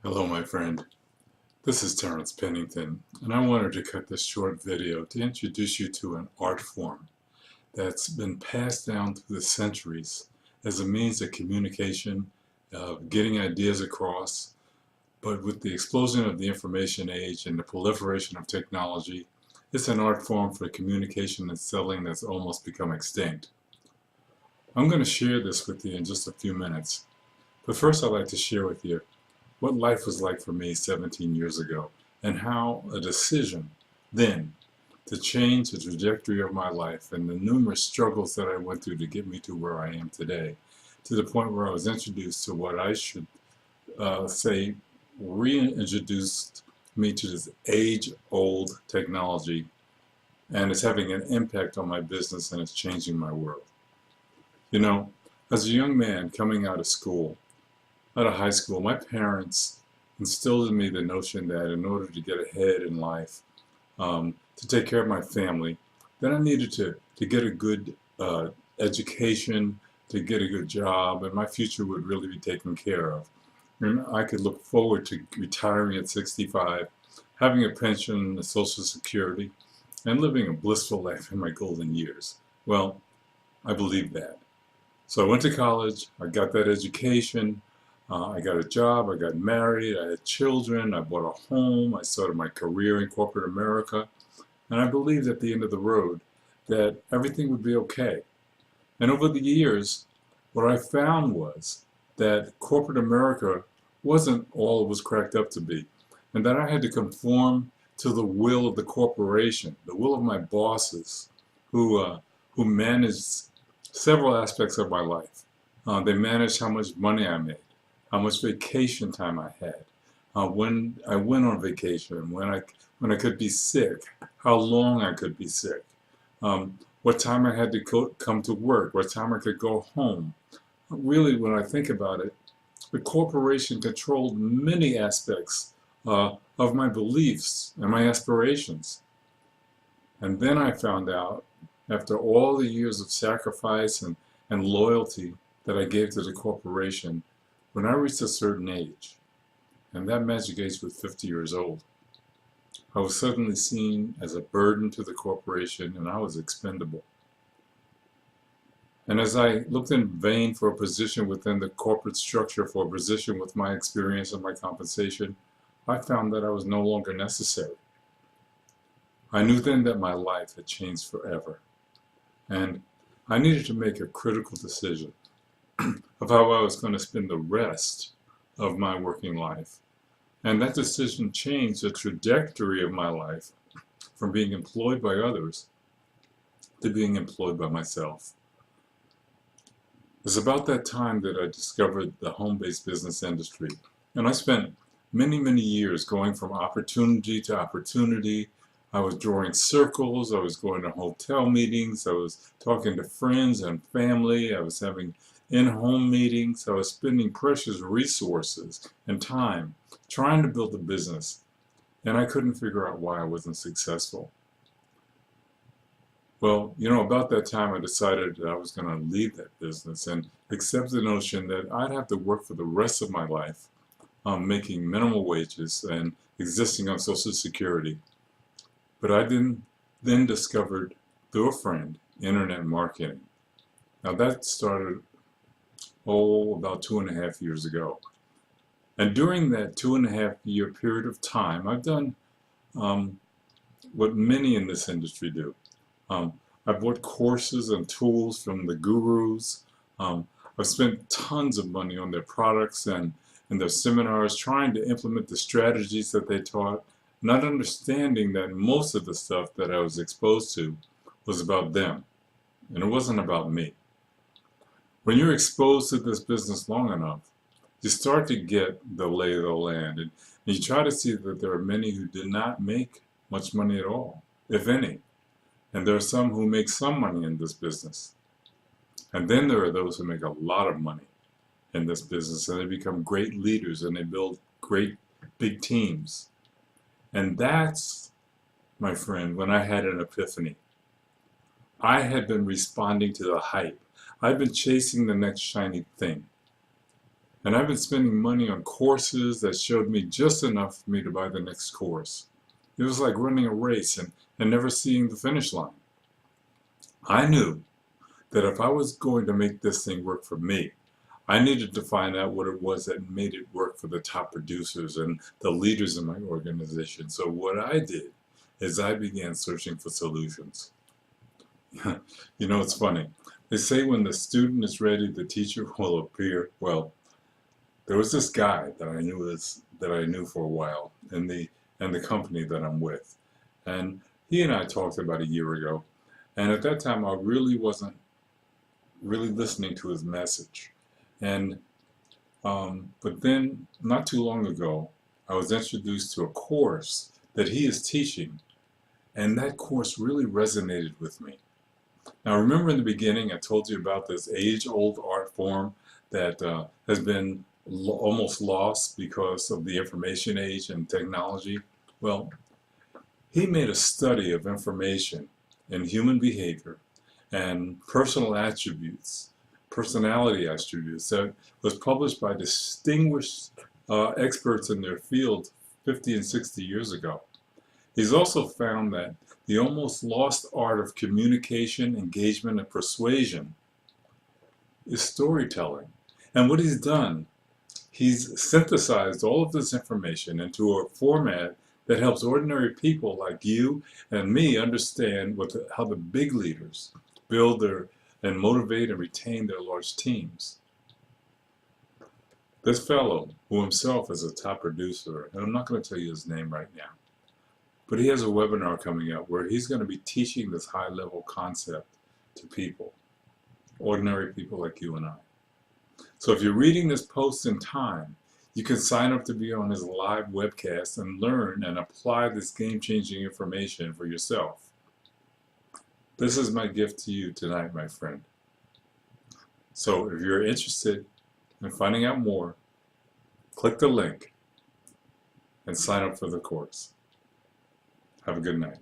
Hello, my friend. This is Terrence Pennington, and I wanted to cut this short video to introduce you to an art form that's been passed down through the centuries as a means of communication, of getting ideas across. But with the explosion of the information age and the proliferation of technology, it's an art form for communication and selling that's almost become extinct. I'm going to share this with you in just a few minutes. But first, I'd like to share with you what life was like for me 17 years ago, and how a decision then to change the trajectory of my life and the numerous struggles that I went through to get me to where I am today, to the point where I was introduced to what I should say reintroduced me to this age-old technology, and it's having an impact on my business and it's changing my world. You know, as a young man coming out of high school, my parents instilled in me the notion that in order to get ahead in life, to take care of my family, then I needed to get a good education, to get a good job, and my future would really be taken care of. And I could look forward to retiring at 65, having a pension, a Social Security, and living a blissful life in my golden years. Well, I believed that. So I went to college, I got that education, I got a job, I got married, I had children, I bought a home, I started my career in corporate America, and I believed at the end of the road that everything would be okay. And over the years, what I found was that corporate America wasn't all it was cracked up to be, and that I had to conform to the will of the corporation, the will of my bosses, who managed several aspects of my life. They managed how much money I made, how much vacation time I had, when I went on vacation, when I could be sick, how long I could be sick, what time I had to come to work, what time I could go home. Really, when I think about it, the corporation controlled many aspects of my beliefs and my aspirations. And then I found out, after all the years of sacrifice and loyalty that I gave to the corporation, when I reached a certain age, and that magic age was 50 years old, I was suddenly seen as a burden to the corporation, and I was expendable. And as I looked in vain for a position within the corporate structure, for a position with my experience and my compensation, I found that I was no longer necessary. I knew then that my life had changed forever, and I needed to make a critical decision of how I was going to spend the rest of my working life. And that decision changed the trajectory of my life from being employed by others to being employed by myself. It's about that time that I discovered the home-based business industry. And I spent many, many years going from opportunity to opportunity. I was drawing circles, I was going to hotel meetings, I was talking to friends and family, I was having in-home meetings, I was spending precious resources and time trying to build a business, and I couldn't figure out why I wasn't successful. Well, about that time I decided that I was going to leave that business and accept the notion that I'd have to work for the rest of my life, making minimal wages and existing on Social Security. But I then discovered, through a friend, internet marketing. Now that started, about 2.5 years ago. And during that 2.5 year period of time, I've done what many in this industry do. I've bought courses and tools from the gurus. I've spent tons of money on their products and their seminars, trying to implement the strategies that they taught, not understanding that most of the stuff that I was exposed to was about them, and it wasn't about me. When you're exposed to this business long enough, you start to get the lay of the land, and you try to see that there are many who did not make much money at all, if any. And there are some who make some money in this business. And then there are those who make a lot of money in this business, and they become great leaders, and they build great big teams. And that's, my friend, when I had an epiphany. I had been responding to the hype. I've been chasing the next shiny thing. And I've been spending money on courses that showed me just enough for me to buy the next course. It was like running a race and never seeing the finish line. I knew that if I was going to make this thing work for me, I needed to find out what it was that made it work for the top producers and the leaders in my organization. So what I did is I began searching for solutions. You know, it's funny. They say when the student is ready, the teacher will appear. Well, there was this guy that I knew for a while in the company that I'm with, and he and I talked about a year ago, and at that time I really wasn't really listening to his message, and but then not too long ago I was introduced to a course that he is teaching, and that course really resonated with me. Now, remember in the beginning, I told you about this age-old art form that has been almost lost because of the information age and technology? Well, he made a study of information and human behavior and personal attributes, personality attributes, that was published by distinguished experts in their field 50 and 60 years ago. He's also found that the almost lost art of communication, engagement, and persuasion is storytelling. And what he's done, he's synthesized all of this information into a format that helps ordinary people like you and me understand how the big leaders build and motivate and retain their large teams. This fellow, who himself is a top producer, and I'm not going to tell you his name right now, but he has a webinar coming up where he's going to be teaching this high-level concept to people, ordinary people like you and I. So if you're reading this post in time, you can sign up to be on his live webcast and learn and apply this game-changing information for yourself. This is my gift to you tonight, my friend. So if you're interested in finding out more, click the link and sign up for the course. Have a good night.